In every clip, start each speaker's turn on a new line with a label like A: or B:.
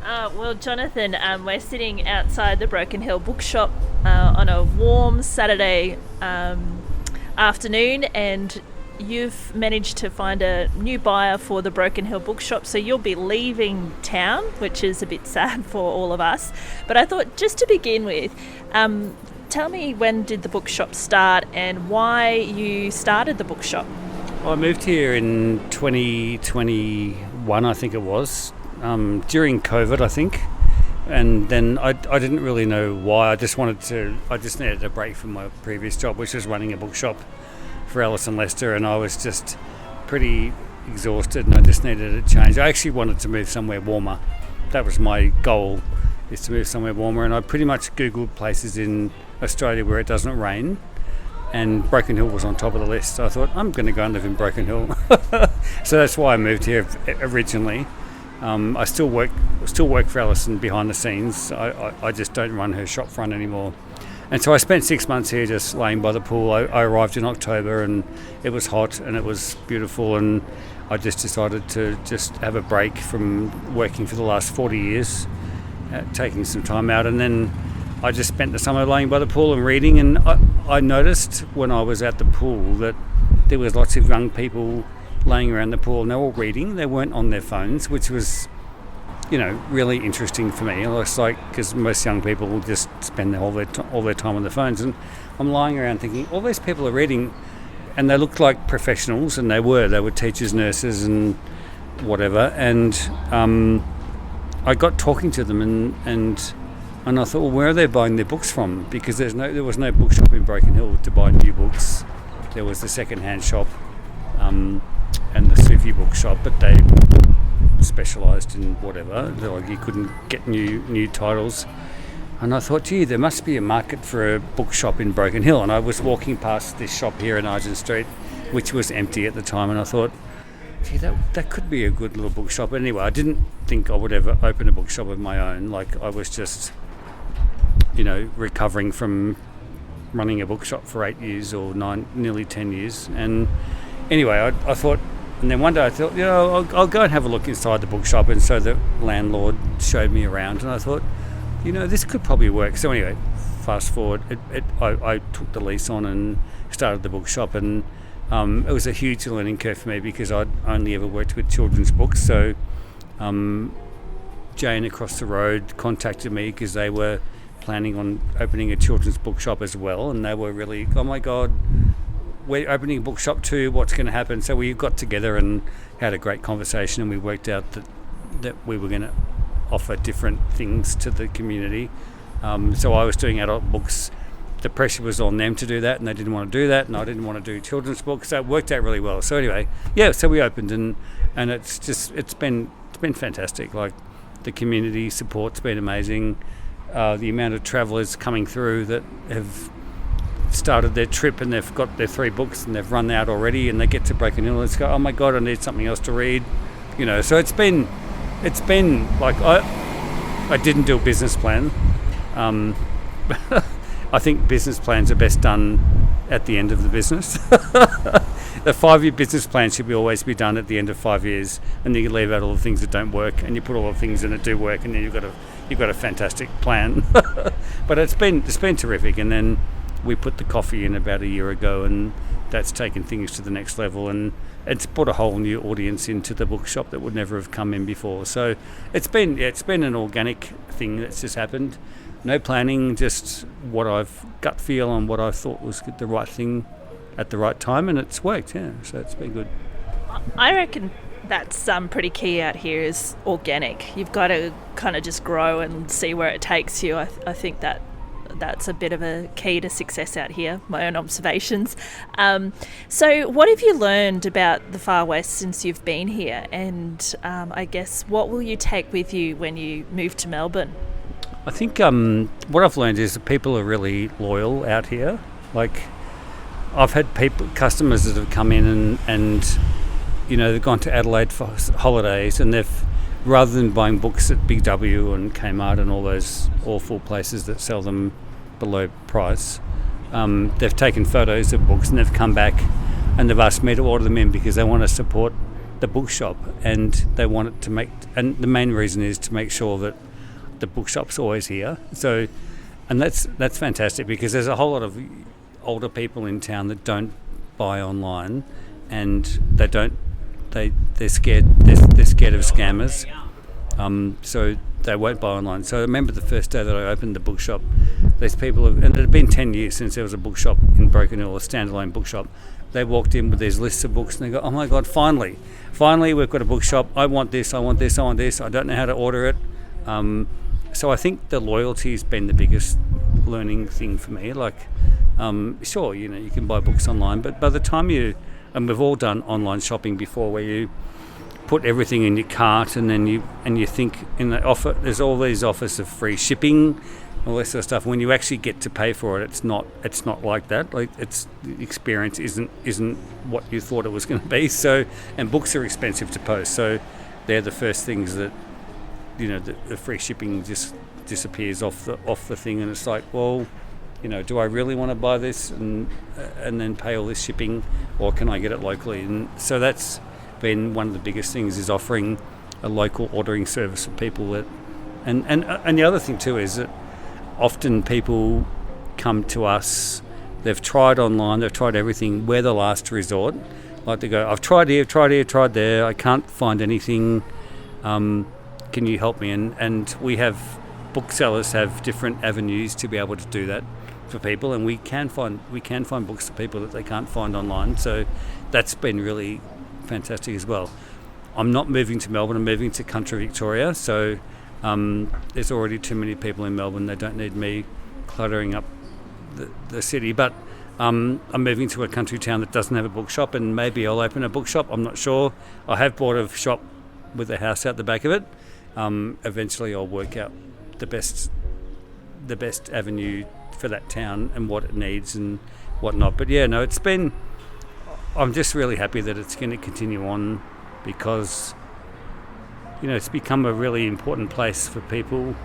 A: Well, Jonathan, we're sitting outside the Broken Hill Bookshop on a warm Saturday afternoon, and you've managed to find a new buyer for the Broken Hill Bookshop, so you'll be leaving town, which is a bit sad for all of us. But I thought, just to begin with, tell me, when did the bookshop start and why you started the bookshop?
B: I moved here in 2021, I think it was, during COVID, I think. And then I didn't really know why. I just needed a break from my previous job, which was running a bookshop for Alice and Lester, and I was just pretty exhausted and I just needed a change. I actually wanted to move somewhere warmer. That was my goal, is to move somewhere warmer, and I pretty much Googled places in Australia where it doesn't rain, and Broken Hill was on top of the list. So I thought, I'm going to go and live in Broken Hill. So that's why I moved here originally. I still work for Alison behind the scenes. I just don't run her shop front anymore. And so I spent 6 months here just laying by the pool. I arrived in October and it was hot and it was beautiful, and I just decided to just have a break from working for the last 40 years, taking some time out. And then I just spent the summer laying by the pool and reading, and I noticed when I was at the pool that there was lots of young people laying around the pool and they were all reading. They weren't on their phones, which was, really interesting for me. It's like, because most young people will just spend all their time on their phones, and I'm lying around thinking, all these people are reading, and they looked like professionals, and they were teachers, nurses, and whatever. And I got talking to them, and I thought, well, where are they buying their books from? Because there was no bookshop in Broken Hill to buy new books. There was the second-hand shop and the Sufi bookshop, but they specialised in whatever. Like, you couldn't get new titles. And I thought, gee, there must be a market for a bookshop in Broken Hill. And I was walking past this shop here in Argent Street, which was empty at the time, and I thought, gee, that could be a good little bookshop. Anyway, I didn't think I would ever open a bookshop of my own. Like, I was just recovering from running a bookshop for 8 years or nearly 10 years. And anyway, I thought, and then one day I thought, I'll go and have a look inside the bookshop. And so the landlord showed me around, and I thought, this could probably work. So anyway, fast forward, I took the lease on and started the bookshop, and it was a huge learning curve for me because I'd only ever worked with children's books. So Jane across the road contacted me because they were planning on opening a children's bookshop as well, and they were really, oh my God, we're opening a bookshop too, what's going to happen? So we got together and had a great conversation, and we worked out that we were going to offer different things to the community. So I was doing adult books. The pressure was on them to do that, and they didn't want to do that, and I didn't want to do children's books. So it worked out really well. So anyway, so we opened, and it's been fantastic. Like, the community support's been amazing. The amount of travellers coming through that have started their trip and they've got their 3 books and they've run out already, and they get to Broken Hill and it's go, oh my God, I need something else to read. So it's been like, I didn't do a business plan. I think business plans are best done at the end of the business. The 5-year business plan should always be done at the end of 5 years, and then you leave out all the things that don't work and you put all the things in that do work, and then you've got a fantastic plan. But it's been terrific. And then we put the coffee in about a year ago, and that's taken things to the next level, and it's brought a whole new audience into the bookshop that would never have come in before. So it's been an organic thing that's just happened. No planning, just what I've gut feel and what I thought was the right thing at the right time, and it's worked. So it's been good.
A: I reckon that's pretty key out here, is organic. You've got to kind of just grow and see where it takes you. I think that's a bit of a key to success out here, my own observations. So what have you learned about the Far West since you've been here? And I guess, what will you take with you when you move to Melbourne?
B: I think what I've learned is that people are really loyal out here. Like, I've had customers that have come in and they've gone to Adelaide for holidays, and they've, rather than buying books at Big W and Kmart and all those awful places that sell them below price, they've taken photos of books and they've come back and they've asked me to order them in because they want to support the bookshop, and they wanted to make, and the main reason is to make sure that the bookshop's always here. So, and that's fantastic, because there's a whole lot of older people in town that don't buy online, and they're scared of scammers. So they won't buy online. So I remember the first day that I opened the bookshop, these people and it had been 10 years since there was a bookshop in Broken Hill, a standalone bookshop. They walked in with these lists of books and they go, oh my God, finally we've got a bookshop. I want this. I don't know how to order it. So I think the loyalty has been the biggest learning thing for me. Like, sure, you can buy books online, but by the time and we've all done online shopping before, where you put everything in your cart and then you think in the offer, there's all these offers of free shipping, all this sort of stuff. When you actually get to pay for it, it's not like that. Like, the experience isn't what you thought it was going to be. So, and books are expensive to post, so they're the first things that the free shipping just disappears off the thing, and it's like, well, do I really want to buy this and then pay all this shipping, or can I get it locally? And so that's been one of the biggest things, is offering a local ordering service for people that, and the other thing too is that often people come to us, they've tried online, they've tried everything, we're the last resort. Like, they go, I've tried here, tried there, I can't find anything, can you help me? And we have, booksellers have different avenues to be able to do that for people, and we can find books for people that they can't find online. So that's been really fantastic as well. I'm not moving to Melbourne, I'm moving to country Victoria, so there's already too many people in Melbourne. They don't need me cluttering up the city, but I'm moving to a country town that doesn't have a bookshop, and maybe I'll open a bookshop, I'm not sure. I have bought a shop with a house out the back of it. Eventually I'll work out the best avenue for that town and what it needs and whatnot. But yeah, no, I'm just really happy that it's going to continue on, because it's become a really important place for people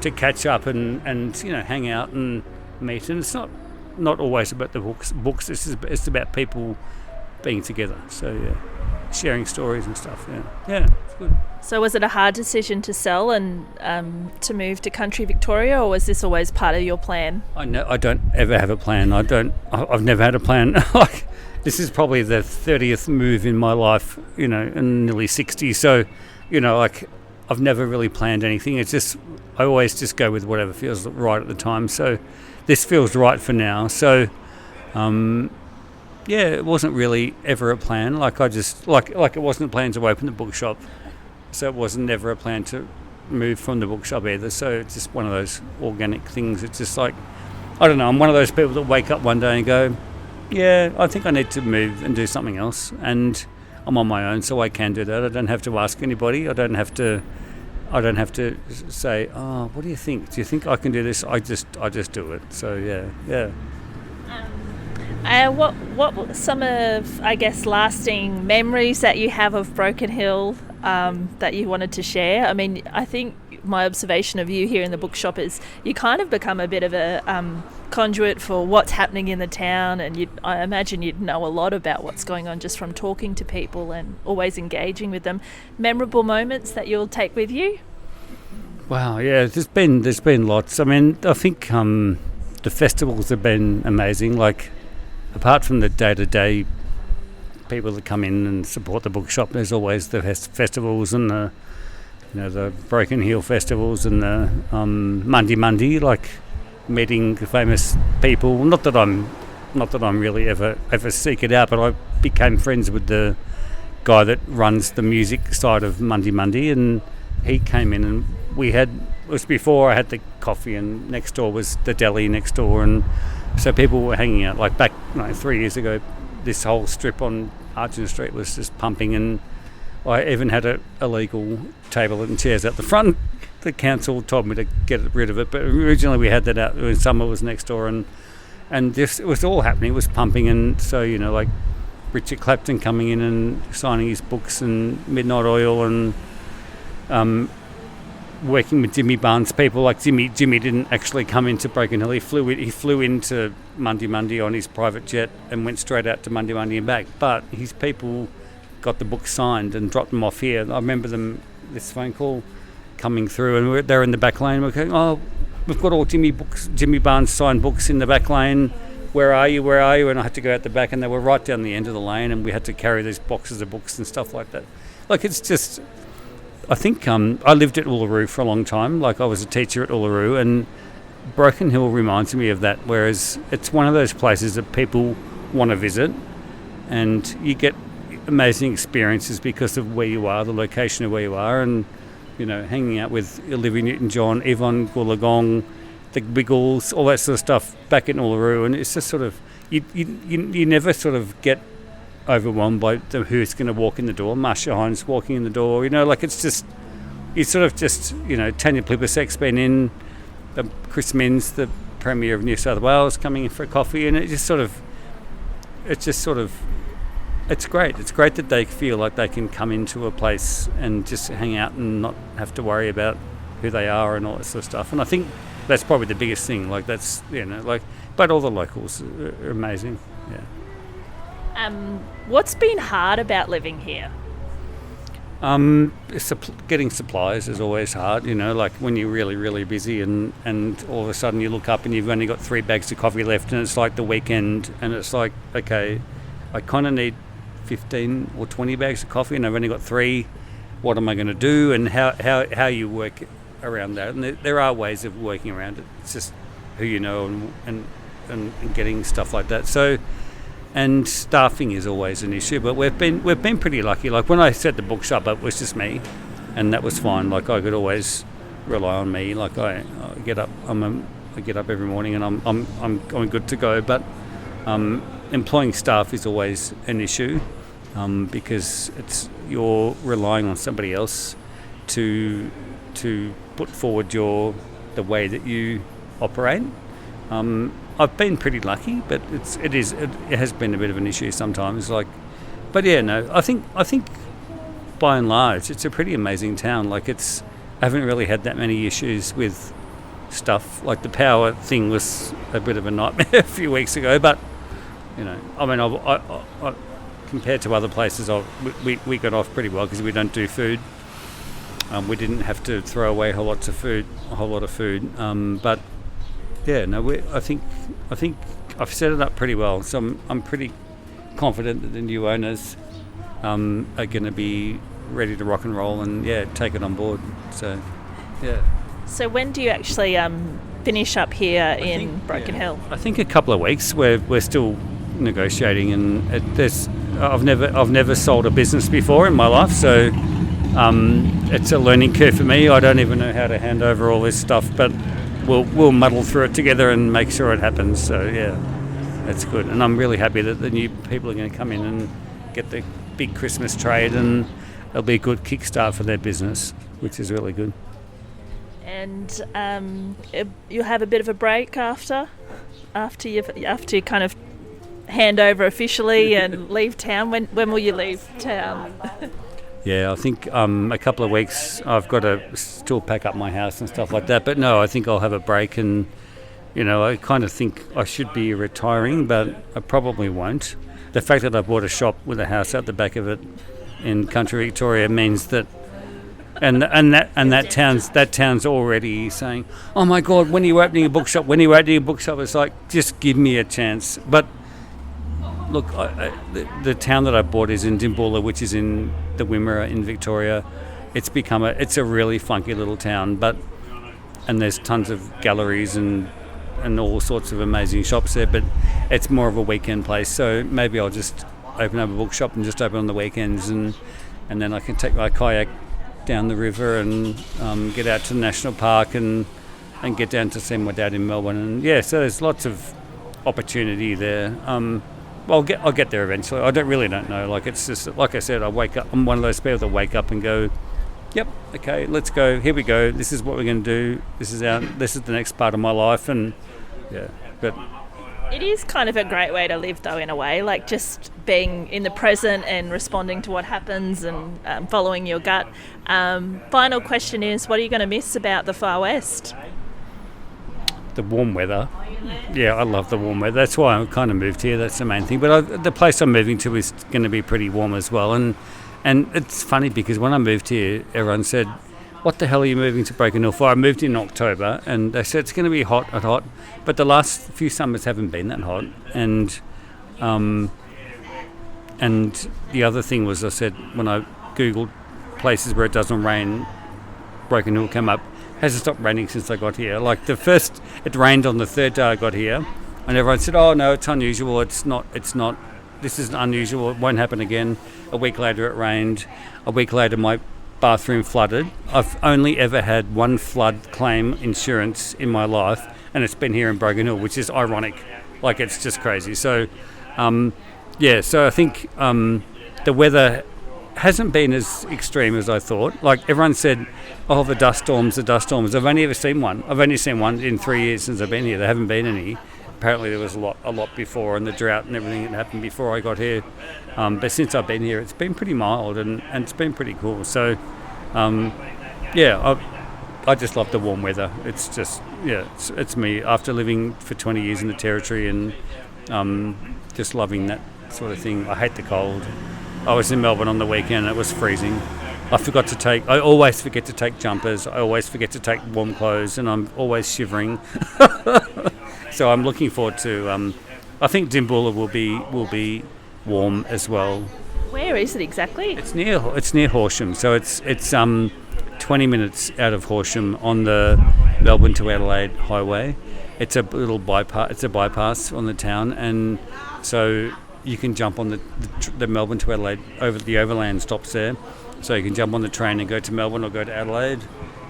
B: to catch up and hang out and meet. And it's not always about the books. It's about people being together. So yeah, sharing stories and stuff. Yeah, it's good.
A: So was it a hard decision to sell and to move to country Victoria, or was this always part of your plan?
B: I don't ever have a plan. I've never had a plan. Like, this is probably the 30th move in my life, and nearly 60. So, like, I've never really planned anything. It's just, I always just go with whatever feels right at the time. So this feels right for now. So, yeah, it wasn't really ever a plan. Like, I just, like it wasn't a plan to open the bookshop. So it wasn't never a plan to move from the bookshop either. So it's just one of those organic things. It's just like, I don't know, I'm one of those people that wake up one day and go, yeah, I think I need to move and do something else. And I'm on my own, so I can do that. I don't have to ask anybody. I don't have to say, oh, what do you think? Do you think I can do this? I just do it. So yeah.
A: What some of, I guess, lasting memories that you have of Broken Hill that you wanted to share? I mean, I think my observation of you here in the bookshop is you kind of become a bit of a conduit for what's happening in the town, and I imagine you'd know a lot about what's going on just from talking to people and always engaging with them. Memorable moments that you'll take with you?
B: Wow, yeah, there's been lots. I mean, I think the festivals have been amazing. Like, apart from the day-to-day people that come in and support the bookshop, there's always the festivals and the Broken Hill festivals and the Monday, like meeting famous people. Not that I'm really ever seek it out, but I became friends with the guy that runs the music side of Monday, and he came in and it was before I had the coffee, and next door was the deli next door, and so people were hanging out. Like back 3 years ago, this whole strip on Argent Street was just pumping, and I even had a illegal table and chairs out the front. The council told me to get rid of it, but originally we had that out when summer was next door, and this, it was all happening. It was pumping, and so like Richard Clapton coming in and signing his books, and Midnight Oil, and working with Jimmy Barnes people. Like Jimmy didn't actually come into Broken Hill. He flew into Monday on his private jet and went straight out to Monday and back. But his people got the books signed and dropped them off here. I remember this phone call coming through, and they're in the back lane. We're going, oh, we've got all Jimmy Barnes signed books in the back lane. Where are you? And I had to go out the back, and they were right down the end of the lane, and we had to carry these boxes of books and stuff like that. Like, it's just, I think I lived at Uluru for a long time. Like, I was a teacher at Uluru, and Broken Hill reminds me of that, whereas it's one of those places that people want to visit, and you get amazing experiences because of where you are, the location of where you are, and, you know, hanging out with Olivia Newton-John, Yvonne Goolagong, the Biggles, all that sort of stuff back in Uluru, and it's just sort of, you never sort of get overwhelmed by who's going to walk in the door. Marsha Hines walking in the door, you know, like it's just, you sort of just, you know, Tanya Plibersek's been in, Chris Minns, the Premier of New South Wales, coming in for a coffee, and it's great. It's great that they feel like they can come into a place and just hang out and not have to worry about who they are and all that sort of stuff. And I think that's probably the biggest thing. Like, that's, you know, like, but all the locals are amazing. Yeah.
A: What's been hard about living here?
B: Getting supplies is always hard, you know, like when you're really, really busy and all of a sudden you look up and you've only got 3 bags of coffee left, and it's like the weekend, and it's like, okay, I kind of need 15 or 20 bags of coffee and I've only got 3. What am I going to do? And how you work around that? And there are ways of working around it. It's just who you know and getting stuff like that. So, and staffing is always an issue, but we've been pretty lucky. Like when I set the bookshop up, it was just me, and that was fine. Like I could always rely on me. Like I get up, I get up every morning, and I'm good to go. But employing staff is always an issue because you're relying on somebody else to put forward the way that you operate. I've been pretty lucky, but it has been a bit of an issue sometimes. Like, but yeah, no, I think by and large it's a pretty amazing town. Like I haven't really had that many issues with stuff. Like the power thing was a bit of a nightmare a few weeks ago, but you know, I mean, I compared to other places, we got off pretty well because we don't do food. We didn't have to throw away a whole lot of food. But yeah, no, I think I've set it up pretty well. So I'm pretty confident that the new owners are going to be ready to rock and roll and take it on board. So yeah. So
A: when do you actually finish up here in Broken Hill?
B: I think a couple of weeks. We're still negotiating, and I've never sold a business before in my life, so it's a learning curve for me. I don't even know how to hand over all this stuff, but we'll muddle through it together and make sure it happens. So yeah, that's good, and I'm really happy that the new people are going to come in and get the big Christmas trade, and it'll be a good kickstart for their business, which is really good.
A: And you'll have a bit of a break after you kind of hand over officially and leave town. When will you leave town?
B: Yeah, I think a couple of weeks. I've got to still pack up my house and stuff like that. But no, I think I'll have a break, and you know, I kind of think I should be retiring, but I probably won't. The fact that I bought a shop with a house out the back of it in country Victoria means that, and that town's already saying, "Oh my God, when are you opening a bookshop? When are you opening a bookshop?" It's like, just give me a chance. But look, the town that I bought is in Dimboola, which is in the Wimmera in Victoria. It's a really funky little town, and there's tons of galleries and all sorts of amazing shops there, but it's more of a weekend place. So maybe I'll just open up a bookshop and just open on the weekends, and then I can take my kayak down the river and get out to the national park and get down to see my dad in Melbourne. And so there's lots of opportunity there. I'll get there eventually. I don't know. Like, it's just, like I said, I wake up. I'm one of those people that wake up and go, "Yep, okay, let's go. Here we go. This is what we're going to do. This is the next part of my life." And but
A: it is kind of a great way to live, though, in a way. Like just being in the present and responding to what happens and following your gut. Final question is, what are you going to miss about the Far West?
B: the warm weather. Yeah, I love the warm weather. That's why I kind of moved here. That's the main thing. But the place I'm moving to is going to be pretty warm as well. And it's funny because when I moved here, everyone said, "What the hell are you moving to Broken Hill for?" I moved in October, and they said it's going to be hot. But the last few summers haven't been that hot. And the other thing was, I said when I googled places where it doesn't rain, Broken Hill came up. Hasn't stopped raining since I got here. Like it rained on the third day I got here, and everyone said, "Oh no, it's unusual. It's not. This is unusual. It won't happen again." A week later, it rained. A week later, my bathroom flooded. I've only ever had one flood claim insurance in my life, and it's been here in Broken Hill, which is ironic. Like, it's just crazy. So, so I think the weather hasn't been as extreme as I thought. Like, everyone said, "Oh, the dust storms. I've only ever seen one. I've only seen one in 3 years since I've been here. There haven't been any. Apparently there was a lot before, and the drought and everything that happened before I got here. But since I've been here, it's been pretty mild, and it's been pretty cool. So, I just love the warm weather. It's just, it's me. After living for 20 years in the Territory and just loving that sort of thing. I hate the cold. I was in Melbourne on the weekend. It was freezing. I always forget to take jumpers. I always forget to take warm clothes, and I'm always shivering. So I'm looking forward to. I think Dimboola will be warm as well.
A: Where is it exactly?
B: It's near Horsham. So it's 20 minutes out of Horsham on the Melbourne to Adelaide highway. It's a little bypass. It's a bypass on the town, and so you can jump on the Melbourne to Adelaide over the overland stops there. So you can jump on the train and go to Melbourne or go to Adelaide,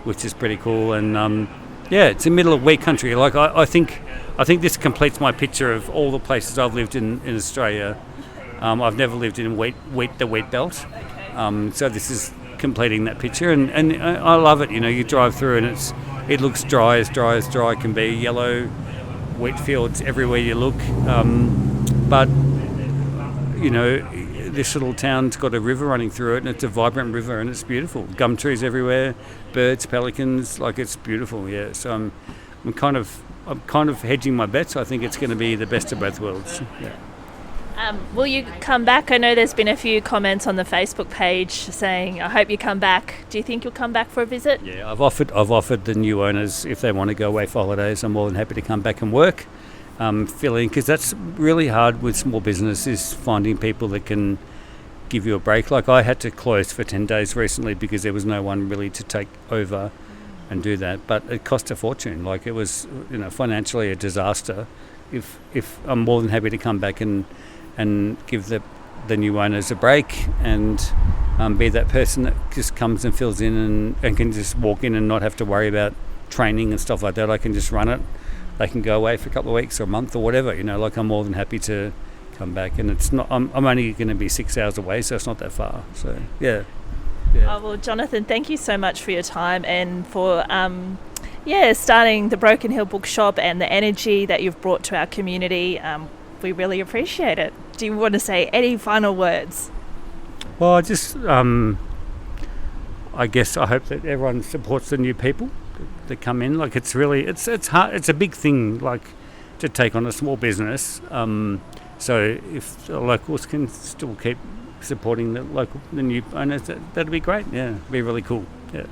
B: which is pretty cool. And it's in the middle of wheat country. Like I think this completes my picture of all the places I've lived in Australia. I've never lived in the wheat belt. So this is completing that picture, and I love it. You know, you drive through and it looks dry as dry can be. Yellow wheat fields everywhere you look. But you know, this little town's got a river running through it, and it's a vibrant river, and it's beautiful. Gum trees everywhere, birds, pelicans, like, it's beautiful. Yeah, so I'm kind of hedging my bets. I think it's going to be the best of both worlds. Yeah.
A: Will you come back? I know there's been a few comments on the Facebook page saying, "I hope you come back." Do you think you'll come back for a visit?
B: Yeah, I've offered the new owners, if they want to go away for holidays, I'm more than happy to come back and work. Filling, because that's really hard with small business, is finding people that can give you a break. Like, I had to close for 10 days recently because there was no one really to take over and do that, but it cost a fortune. Like, it was, financially a disaster. If I'm more than happy to come back and give the new owners a break and be that person that just comes and fills in and can just walk in and not have to worry about training and stuff like that. I can just run it. They can go away for a couple of weeks or a month or whatever, I'm more than happy to come back. And it's not, I'm only going to be 6 hours away, so it's not that far. So, yeah.
A: Oh, well, Johnathan, thank you so much for your time and for, starting the Broken Hill Bookshop and the energy that you've brought to our community. We really appreciate it. Do you want to say any final words?
B: Well, I just, I guess I hope that everyone supports the new people that come in. Like, it's really, it's hard. It's a big thing, like, to take on a small business. So if the locals can still keep supporting the new owners, that'd be great. Yeah, it'd be really cool. Yeah.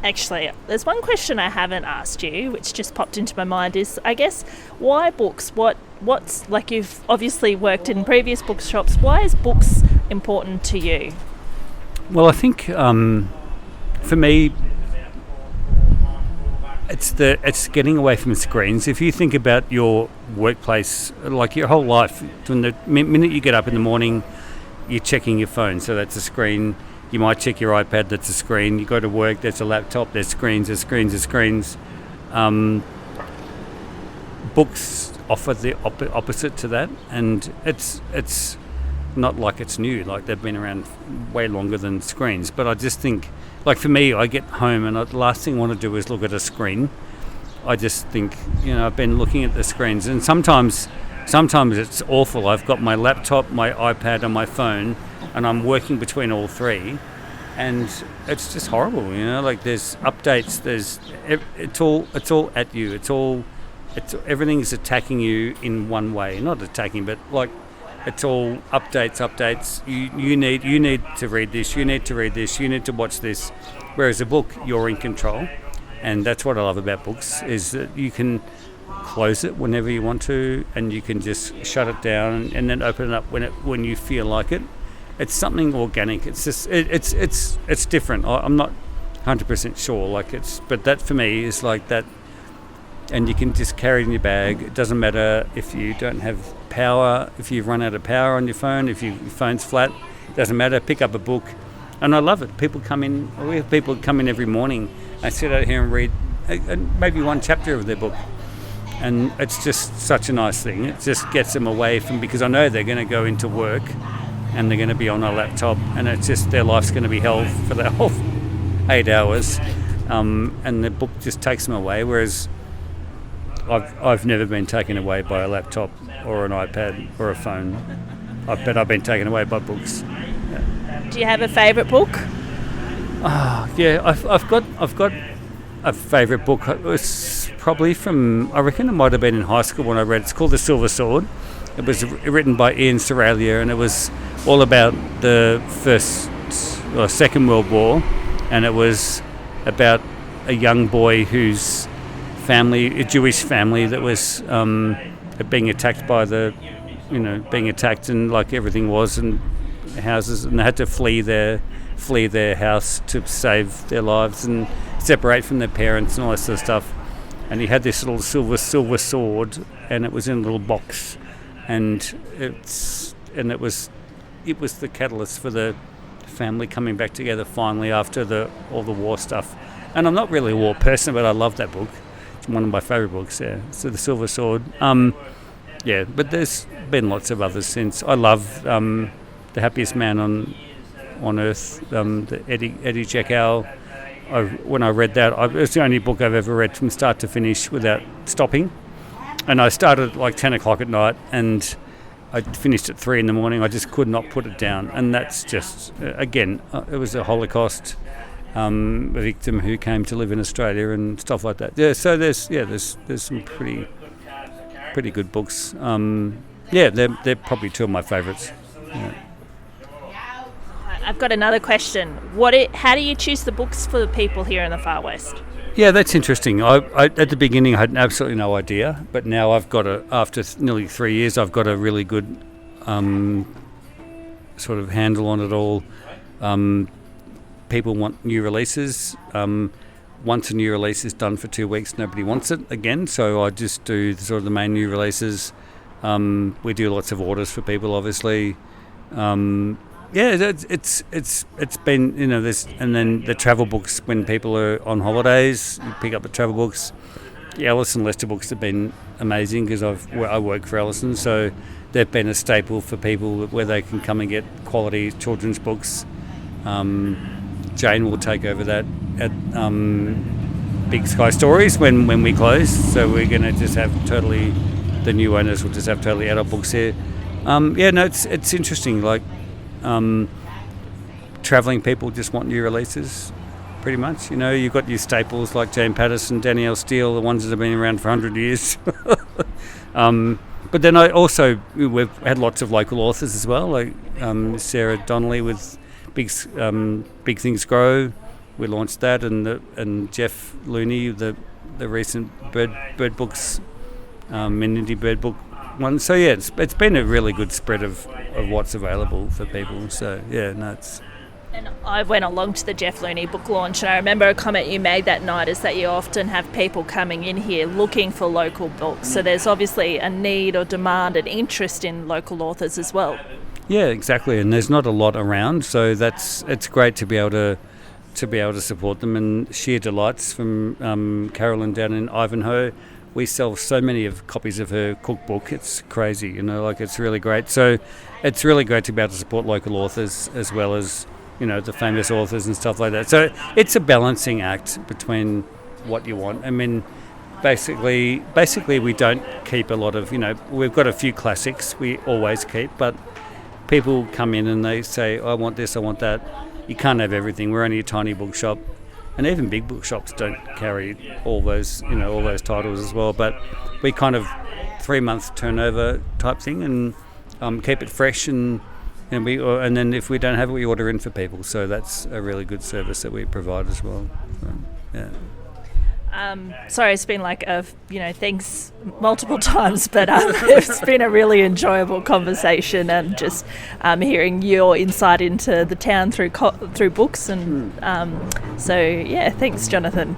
A: Actually, there's one question I haven't asked you, which just popped into my mind, is, I guess, why books? What's, like, you've obviously worked in previous bookshops. Why is books important to you?
B: Well, I think for me, it's getting away from screens. If you think about your workplace, like your whole life, from the minute you get up in the morning, you're checking your phone, so that's a screen. You might check your iPad, that's a screen. You go to work, there's a laptop, there's screens. Books offer the opposite to that, and it's not like it's new. Like, they've been around way longer than screens. But I just think, like, for me, I get home and the last thing I want to do is look at a screen. I just think, I've been looking at the screens, and sometimes it's awful. I've got my laptop, my iPad and my phone, and I'm working between all three, and it's just horrible. Like there's updates. It's all at you. Everything's attacking you in one way. Not attacking, but like it's all updates. You need to read this. You need to read this. You need to watch this. Whereas a book, you're in control, and that's what I love about books is that you can close it whenever you want to, and you can just shut it down and then open it up when you feel like it. It's something organic. It's just it's different. I'm not 100% sure. But that for me is like that, and you can just carry it in your bag. It doesn't matter if you don't have power, if you've run out of power on your phone, if your phone's flat. It doesn't matter. Pick up a book, and I love it. People come in. We have people come in every morning. I sit out here and read maybe one chapter of their book. And it's just such a nice thing. It just gets them away from, because I know they're going to go into work and they're going to be on a laptop, and it's just their life's going to be hell for the whole 8 hours, and the book just takes them away. Whereas I've never been taken away by a laptop or an iPad or a phone. But I've been taken away by books. Yeah.
A: Do you have a favourite book?
B: Yeah, I've got a favourite book. It was probably from, I reckon it might have been in high school when I read it. It's called The Silver Sword. It was written by Ian Seralia, and it was all about the Second World War, and it was about a young boy whose family, a Jewish family, that was being attacked being attacked, and like everything was, and houses, and they had to flee their house to save their lives and separate from their parents and all that sort of stuff. And he had this little silver sword, and it was in a little box, and it was the catalyst for the family coming back together finally after all the war stuff. And I'm not really a war person, but I love that book. It's one of my favourite books. Yeah, so The Silver Sword. Yeah, but there's been lots of others since. I love The Happiest Man on Earth, the Eddie Jekyll. When I read that, it was the only book I've ever read from start to finish without stopping. And I started like 10 o'clock at night, and I finished at 3 in the morning. I just could not put it down. And that's just, again, it was a Holocaust victim who came to live in Australia and stuff like that. Yeah, so there's some pretty good books. They're probably two of my favourites. Yeah.
A: I've got another question. How do you choose the books for the people here in the Far West?
B: Yeah, that's interesting. I at the beginning I had absolutely no idea, but now after nearly 3 years, I've got a really good sort of handle on it all. People want new releases. Once a new release is done for 2 weeks, nobody wants it again, so I just do sort of the main new releases. We do lots of orders for people, obviously. It's been, this, and then the travel books when people are on holidays, you pick up the travel books. The Ellison Lester books have been amazing because I work for Ellison, so they've been a staple for people where they can come and get quality children's books. Jane will take over that at Big Sky Stories when we close, so we're going to just have the new owners will just have totally adult books here. It's interesting, like travelling people just want new releases pretty much. You've got your staples like Jane Patterson, Danielle Steele, the ones that have been around for 100 years. But then we've had lots of local authors as well, like Sarah Donnelly with Big Things Grow. We launched that, and Jeff Looney, the recent bird books, indie bird book one. So yeah, it's been a really good spread of what's available for people. So yeah, it's.
A: And I went along to the Jeff Looney book launch, and I remember a comment you made that night is that you often have people coming in here looking for local books. So there's obviously a need or demand and interest in local authors as well.
B: Yeah, exactly. And there's not a lot around, so it's great to be able to support them. And Sheer Delights from Carolyn down in Ivanhoe. We sell so many of copies of her cookbook. It's crazy, it's really great. So it's really great to be able to support local authors as well as, the famous authors and stuff like that. So it's a balancing act between what you want. I mean, basically we don't keep a lot of, we've got a few classics we always keep, but people come in and they say, I want this, I want that. you can't have everything. We're only a tiny bookshop, and even big bookshops don't carry all those titles as well. But we kind of 3-month turnover type thing, and keep it fresh, and then if we don't have it, we order in for people. So that's a really good service that we provide as well. So, yeah.
A: Sorry, it's been thanks multiple times, but it's been a really enjoyable conversation, and just hearing your insight into the town through books, and so yeah, thanks, Johnathan.